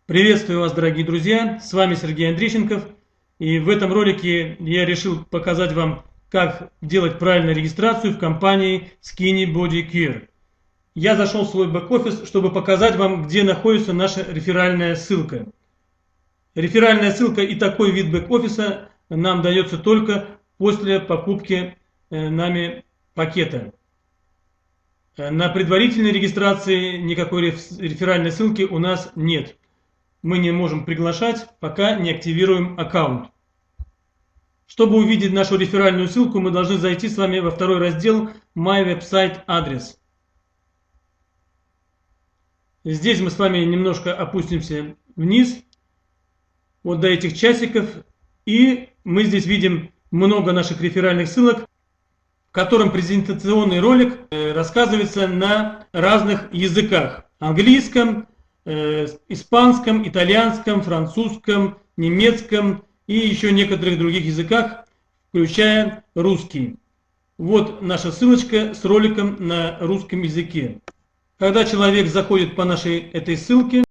Приветствую вас, дорогие друзья, с вами Сергей Андрищенков, и в этом ролике я решил показать вам, как делать правильную регистрацию в компании Skinny Body Care. Я зашел в свой бэк-офис, чтобы показать вам, где находится наша реферальная ссылка. Реферальная ссылка и такой вид бэк-офиса нам дается только после покупки нами пакета. На предварительной регистрации никакой реферальной ссылки у нас нет. Мы не можем приглашать, пока не активируем аккаунт. Чтобы увидеть нашу реферальную ссылку, мы должны зайти с вами во второй раздел My Website Address. Здесь мы с вами немножко опустимся вниз, вот до этих часиков, и мы здесь видим много наших реферальных ссылок, в котором презентационный ролик рассказывается на разных языках: английском, испанском, итальянском, французском, немецком и еще некоторых других языках, включая русский. Вот наша ссылочка с роликом на русском языке. Когда человек заходит по нашей этой ссылке,